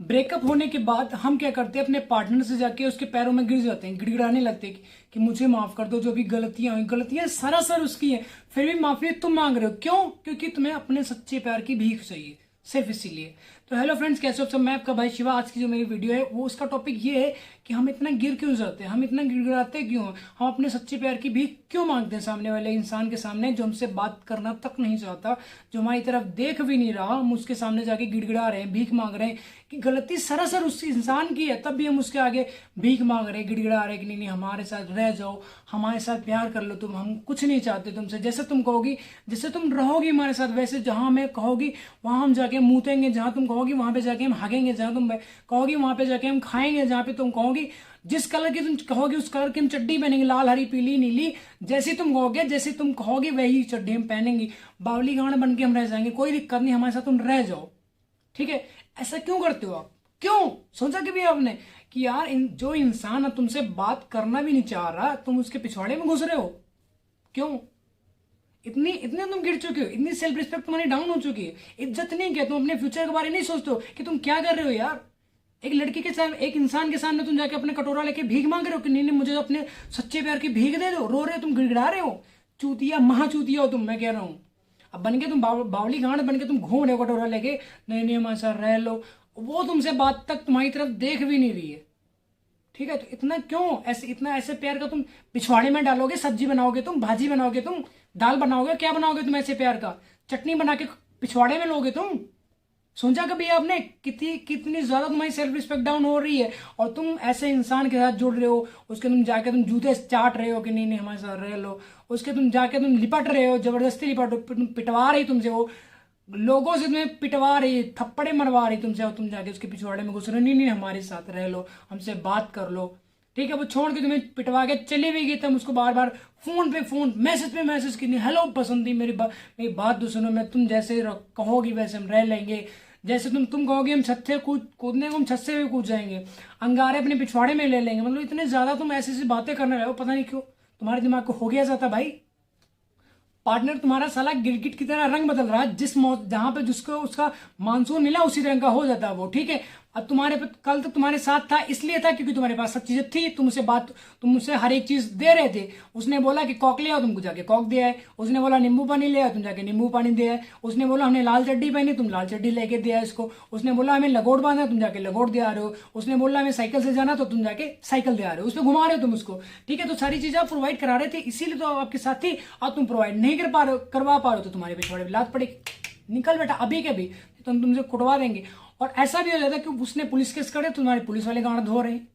Breakup होने के बाद हम क्या करते हैं, अपने पार्टनर से जाके उसके पैरों में गिर जाते हैं, गिड़गिड़ाने लगते हैं कि मुझे माफ कर दो, जो भी गलतियां हुई, गलतियां सरासर उसकी है, फिर भी माफी तुम मांग रहे हो। क्यों? क्योंकि तुम्हें अपने सच्चे प्यार की भीख चाहिए, सिर्फ इसीलिए। तो हेलो फ्रेंड्स, कैसे हो सब? मैं आपका भाई शिवा। आज की जो मेरी वीडियो है वो उसका टॉपिक ये है कि हम इतना गिर क्यों जाते हैं, हम इतना गिड़गिड़ाते क्यों हैं, हम अपने सच्चे प्यार की भीख क्यों मांगते हैं सामने वाले इंसान के सामने, जो हमसे बात करना तक नहीं चाहता, जो हमारी तरफ देख भी नहीं रहा। हम उसके सामने जाके गिड़गिड़ा रहे हैं, भीख मांग रहे हैं कि गलती सरासर उस इंसान की है, तब भी हम उसके आगे भीख मांग रहे हैं, गिड़गिड़ा रहे हैं कि नहीं नहीं हमारे साथ रह जाओ, हमारे साथ प्यार कर लो तुम, हम कुछ नहीं चाहते तुमसे, जैसे तुम कहोगी, जैसे तुम रहोगी हमारे साथ वैसे, जहां मैं कहोगी वहां हम जाके मूतेंगे, जहां तुम कहोगी वहां पे जाके हम हगेंगे, जहां तुम कहोगी वहां पे जाके हम खाएंगे, जहां पे तुम कहोगी, जिस कलर की तुम कहोगे उस कलर की हम चड्डी पहनेंगे, लाल हरी पीली नीली, जैसी तुम कहोगे, जैसे तुम कहोगे वही चड्डी हम पहनेंगे, बावली गांड बन के हम रह जाएंगे, कोई दिक्कत नहीं, हमारे साथ तुम रह जाओ। ठीक है? ऐसा क्यों करते हो आप? क्यों? सोचा कभी आपने कि यार जो इंसान अब तुमसे बात करना भी नहीं चाह रहा, तुम उसके पिछवाड़े में घुस रहे हो? क्यों? इतनी इतने तुम गिर चुके हो, इतनी सेल्फ रिस्पेक्ट तुम्हारी डाउन हो चुकी है, इज्जत नहीं क्या? तुम अपने फ्यूचर के बारे में नहीं सोचते हो कि तुम क्या कर रहे हो यार? एक लड़की के साथ, एक इंसान के सामने तुम जाके अपने कटोरा लेके भीख मांग रहे हो कि नहीं नहीं मुझे अपने सच्चे प्यार की भीख दे दो, रो रहे हो तुम, गिड़गिड़ा रहे हो। चूतिया, महाचूतिया हो तुम, मैं कह रहा हूं। अब बन के तुम बावली गांड बन के तुम घूम रहे हो कटोरा लेके, नहीं नहीं हमारे साथ रह लो, वो तुमसे बात तक तुम्हारी तरफ देख भी नहीं रही है। ठीक है? तो इतना क्यों, ऐसे इतना ऐसे प्यार का तुम पिछवाड़े में डालोगे? सब्जी बनाओगे तुम, भाजी बनाओगे तुम, दाल बनाओगे, क्या बनाओगे तुम ऐसे प्यार का? चटनी बना के पिछवाड़े में लोगे तुम? सोचा कभी आपने कितनी कितनी ज्यादा तुम्हारी सेल्फ रिस्पेक्ट डाउन हो रही है, और तुम ऐसे इंसान के साथ जुड़ रहे हो, उसके तुम जाके तुम जूते चाट रहे हो कि नहीं नहीं हमारे साथ रह लो, उसके तुम जाके तुम लिपट रहे हो, जबरदस्ती लिपट पिटवा रही तुमसे वो, लोगों से तुम्हें पिटवा रही, थप्पड़े मरवा रही तुमसे, और तुम जाके उसके पिछवाड़े में घुस रहे हो, नहीं नहीं हमारे साथ रह लो, हमसे बात कर लो। ठीक है? वो छोड़ के तुम्हें पिटवा के चली भी गई, तुम उसको बार बार फोन पे फोन, मैसेज पे मैसेज की, नहीं हेलो पसंद थी मेरी बात तो सुनो, मैं तुम जैसे कहोगी वैसे हम रह लेंगे, जैसे तुम कहोगे हम छत से कूदने को हम छत से भी कूद जाएंगे, अंगारे अपने पिछवाड़े में ले लेंगे। मतलब इतने ज्यादा तुम ऐसी ऐसी बातें करने लगे हो, पता नहीं क्यों तुम्हारे दिमाग को हो गया जाता भाई। पार्टनर तुम्हारा साला गिरगिट की तरह रंग बदल रहा है, जहां पे जिसको उसका मानसून मिला उसी रंग का हो जाता है वो। ठीक है? अब तुम्हारे पे कल तक तुम्हारे साथ था, इसलिए था क्योंकि तुम्हारे पास सब चीजें थी, तुम उसे हर एक चीज दे रहे थे। उसने बोला कि कॉक ले आओ, तुमको जाके कॉक दे आए। उसने बोला नींबू पानी ले आओ, तुम जाके नींबू पानी दे आए। उसने बोला हमने लाल चड्डी पहनी, तुम लाल चड्डी लेके दे आए इसको। उसने बोला हमें लगोट बांधना, तुम जाके लगोट दे आ रहे हो। उसने बोला हमें साइकिल से जाना, तो तुम जाके साइकिल दे आ रहे हो, उस पर घुमा रहे हो तुम उसको। ठीक है? तो सारी चीजें आप प्रोवाइड करा रहे थे, इसीलिए तो आपके साथ थी। अब तुम प्रोवाइड नहीं करवा पा रहे हो, तो तुम्हारे पिछवाड़े पे लात पड़ेगी। निकल बेटा अभी के भी, तो हम तुमसे कुटवा देंगे। और ऐसा भी हो जाता है कि उसने पुलिस केस करे, तुम्हारे पुलिस वाले गांड धो रहे हैं।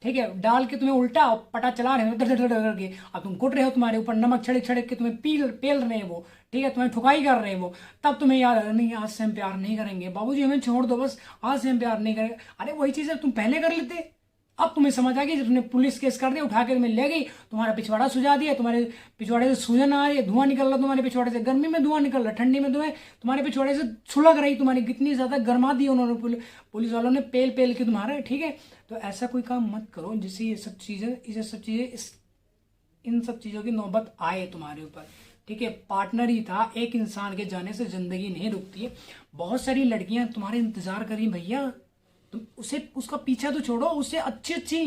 ठीक है? डाल के तुम्हें उल्टा पटा चला रहे हो धड़ धड़ धड़ करके, अब तुम कुट रहे हो, तुम्हारे ऊपर नमक छिड़क छिड़क के तुम्हें पेल रहे हैं वो। ठीक है? तुम्हें ठुकाई कर रहे हैं वो, तब तुम्हें याद आ रहा नहीं आज से हम प्यार नहीं करेंगे, बाबूजी हमें छोड़ दो बस, आज से हम प्यार नहीं करेंगे। अरे वही चीज है तुम पहले कर लेते। अब तुम्हें समझ आ गई, जब तुमने पुलिस केस कर दिया, उठा के तुम्हें ले गई, तुम्हारा पिछवाड़ा सुझा दिया, तुम्हारे पिछवाड़े से सूजन आ रही है, धुआं निकल रहा तुम्हारे पिछवाड़े से, गर्मी में धुआं निकल रहा, ठंडी में तुम्हारे पिछवाड़े से सुलग रही, तुम्हारी कितनी ज्यादा गर्मा दी उन्होंने, पुलिस वालों ने पेल पेल के तुम्हारा। ठीक है? तो ऐसा कोई काम मत करो जिससे ये सब चीजें इन सब चीजों की नौबत आए तुम्हारे ऊपर। ठीक है? पार्टनर ही था, एक इंसान के जाने से जिंदगी नहीं रुकती है। बहुत सारी लड़कियां तुम्हारे इंतजार करी भैया, तुम उसका पीछा तो छोड़ो, उससे अच्छी अच्छी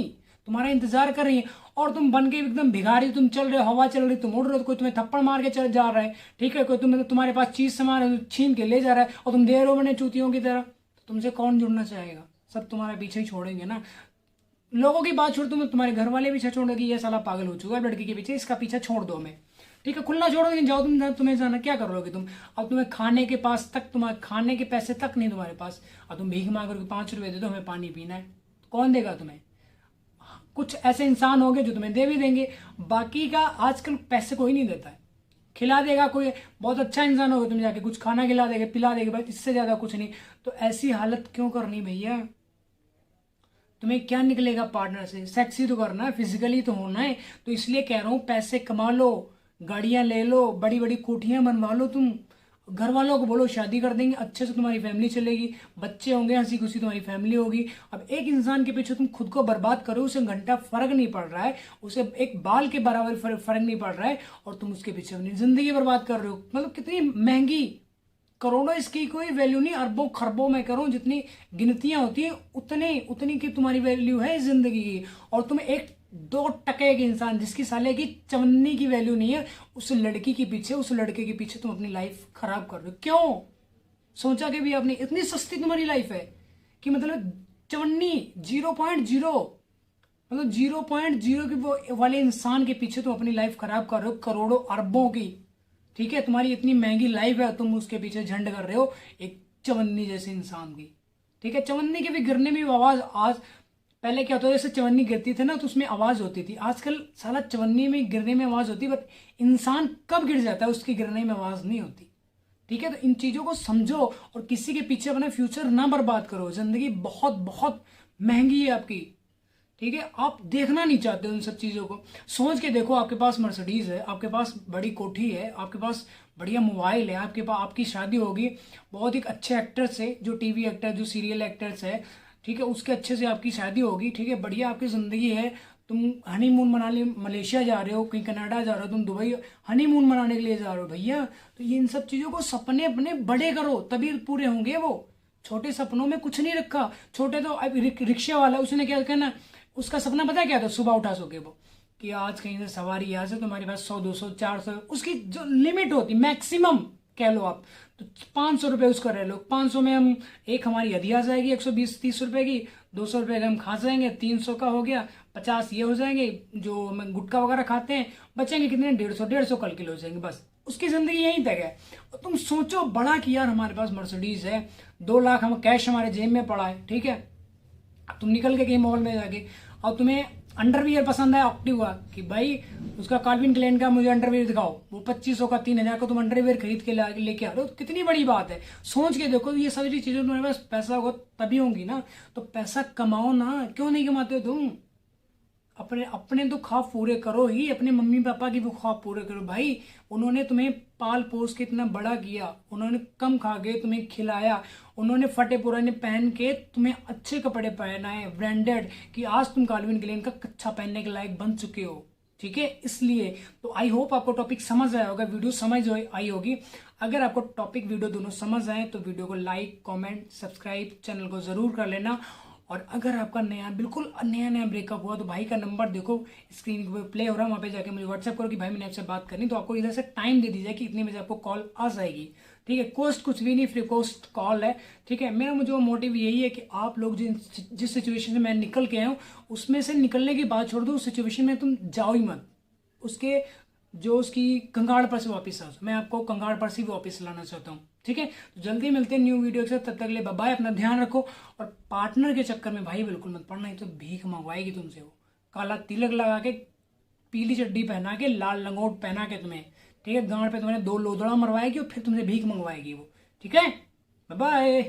तुम्हारा इंतजार कर रही है, और तुम बन के एकदम भिखारी, तुम चल रहे हो, हवा चल रही, तुम उड़ रहे हो, कोई तुम्हें थप्पड़ मार के चल जा रहा है। ठीक है? कोई तुम्हारे पास चीज सामान छीन के ले जा रहा है, और तुम दे रहे हो बने चूतियों की तरह, तो तुमसे कौन जुड़ना चाहेगा? सब तुम्हारे पीछे ही छोड़ेंगे ना। लोगों की बात छोड़, तुम्हारे घर वाले पीछे छोड़ो कि ये साला पागल हो चुका है लड़की के पीछे, इसका पीछा छोड़ दो हमें। ठीक है? खुला छोड़ो, लेकिन जाओ तुम्हें जाना, क्या करोगे तुम? अब तुम्हें खाने के पास तक, तुम्हारे खाने के पैसे तक नहीं तुम्हारे पास, अब तुम भीख मांग रहे हो, 5 रुपए दे दो हमें पानी पीना है, कौन देगा तुम्हें? कुछ ऐसे इंसान होंगे जो तुम्हें दे भी देंगे, बाकी का आजकल पैसे कोई नहीं देता है। खिला देगा कोई बहुत अच्छा इंसान होगा, तुम जाके कुछ खाना खिला देगा, पिला देगा, बस इससे ज्यादा कुछ नहीं। तो ऐसी हालत क्यों करनी भैया? तुम्हें क्या निकलेगा पार्टनर से? सेक्सी तो करना है, फिजिकली तो होना है, तो इसलिए कह रहा हूं पैसे कमा लो, गाड़ियां ले लो, बड़ी बड़ी कोठियां बनवा लो, तुम घर वालों को बोलो शादी कर देंगे, अच्छे से तुम्हारी फैमिली चलेगी, बच्चे होंगे, हंसी खुशी तुम्हारी फैमिली होगी। अब एक इंसान के पीछे तुम खुद को बर्बाद करो, उसे घंटा फर्क नहीं पड़ रहा है, उसे एक बाल के बराबर फर्क नहीं पड़ रहा है, और तुम उसके पीछे अपनी जिंदगी बर्बाद कर रहे हो। मतलब कितनी महंगी करोड़ों इसकी कोई वैल्यू नहीं, अरबों खरबों में करो, जितनी गिनतियां होती है उतने उतनी की तुम्हारी वैल्यू है इस जिंदगी की। और तुम एक 2% के इंसान जिसकी साले की चवन्नी की वैल्यू नहीं है, उस लड़की के पीछे, उस लड़के के पीछे तुम अपनी लाइफ खराब कर रहे हो। क्यों? सोचा कि भी आपने, इतनी सस्ती तुम्हारी लाइफ है कि मतलब चवन्नी 0.0, मतलब 0.0 के वाले इंसान के पीछे तुम अपनी लाइफ खराब कर रहे हो, करोड़ों अरबों की। ठीक है, तुम्हारी इतनी महंगी लाइफ है, तुम उसके पीछे झंड कर रहे हो एक चवन्नी जैसे इंसान की। ठीक है, चवन्नी के भी गिरने में भी आवाज, आज पहले क्या होता था, जैसे चवन्नी गिरती थी ना तो उसमें आवाज होती थी, आजकल साला चवन्नी में गिरने में आवाज होती है, बट इंसान कब गिर जाता है उसकी गिरने में आवाज नहीं होती। ठीक है, तो इन चीजों को समझो और किसी के पीछे अपना फ्यूचर ना बर्बाद करो। जिंदगी बहुत बहुत महंगी है आपकी। ठीक है, आप देखना नहीं चाहते उन सब चीजों को। सोच के देखो, आपके पास मर्सिडीज है, आपके पास बड़ी कोठी है, आपके पास बढ़िया मोबाइल है, आपके पास, आपकी शादी होगी बहुत एक अच्छे एक्टर से, जो टीवी एक्टर, जो सीरियल एक्टर्स है, ठीक है, उसके अच्छे से आपकी शादी होगी। ठीक है, बढ़िया आपकी जिंदगी है, तुम हनीमून मनाने मलेशिया जा रहे हो, कहीं कनाडा जा रहे हो, तुम दुबई हनीमून मनाने के लिए जा रहे हो भैया। तो ये इन सब चीजों को सपने अपने बड़े करो, तभी पूरे होंगे वो। छोटे सपनों में कुछ नहीं रखा। छोटे तो रिक्शा वाला, उसने क्या कहना, उसका सपना पता है क्या था? सुबह उठा सो के वो कि आज कहीं से सवारी यहाँ से तुम्हारे पास 100 200 400, उसकी जो लिमिट होती मैक्सिमम कह लो आप, तो 500 रुपये उसका रह लो। 500 में हम एक हमारी हदी आ जाएगी 120-30 रुपए की, 200 रुपये का हम खा जाएंगे, 300 का हो गया, 50 ये हो जाएंगे जो हम गुटखा वगैरह खाते हैं, बचेंगे कितने? 150 कल किलो हो जाएंगे, बस उसकी जिंदगी यहीं तक है। और तुम सोचो बड़ा कि यार हमारे पास मर्सिडीज है, 2 लाख हम कैश हमारे जेब में पड़ा है। ठीक है, तुम निकल के कहीं मॉल में जाके, और तुम्हें अंडरवियर पसंद है एक्टिव का, कि भाई उसका कार्विन क्लेन का मुझे अंडरवियर दिखाओ, वो 2500 का 3000 का तुम अंडरवियर खरीद के लेके आ रहे हो, तो कितनी बड़ी बात है। सोच के देखो, ये सारी चीजें तुम्हारे पास पैसा होगा तभी होंगी ना। तो पैसा कमाओ ना, क्यों नहीं कमाते हो तुम? अपने अपने तो ख्वाब पूरे करो ही, अपने मम्मी पापा की भी ख्वाब पूरे करो भाई। उन्होंने तुम्हें पाल पोस के इतना बड़ा किया, उन्होंने कम खा के तुम्हें खिलाया, उन्होंने फटे पुराने पहन के तुम्हें अच्छे कपड़े पहनाए ब्रांडेड, कि आज तुम काल्विन क्लेन का कच्चा पहनने के लायक बन चुके हो। ठीक है, इसलिए तो आई होप आपको टॉपिक समझ आया होगा, वीडियो समझ आई होगी। अगर आपको टॉपिक वीडियो दोनों समझ आए तो वीडियो को लाइक कमेंट सब्सक्राइब चैनल को जरूर कर लेना। और अगर आपका नया बिल्कुल नया ब्रेकअप हुआ तो भाई का नंबर देखो स्क्रीन पे प्ले हो रहा है, वहाँ पे जाके मुझे व्हाट्सएप करो कि भाई मैंने आपसे बात करनी, तो आपको इधर से टाइम दे दी जाए कि इतने बजे आपको कॉल आ जाएगी। ठीक है, कॉस्ट कुछ भी नहीं, फ्री कॉस्ट कॉल है। ठीक है, मेरा मुझे मोटिव यही है कि आप लोग जिस सिचुएशन से मैं निकल के आया हूँ, उसमें से निकलने की बात छोड़ दो, उस सिचुएशन में तुम जाओ ही मत, उसके जो उसकी कंगाड़ पर से वापस आओ। मैं आपको कंगाड़ पर से भी वापस लाना चाहता हूँ। ठीक है, तो जल्दी मिलते हैं न्यू वीडियो के साथ, तब तक के लिए बाय बाय, अपना ध्यान रखो। और पार्टनर के चक्कर में भाई बिल्कुल मत पड़ना, नहीं तो भीख मंगवाएगी तुमसे वो, काला तिलक लगा के, पीली चड्डी पहना के, लाल लंगोट पहना के तुम्हें, ठीक है, गांड पे तुम्हें 2 लोदड़ा मरवाएगी और फिर तुमसे भीख मंगवाएगी वो। ठीक है, बाय बाय।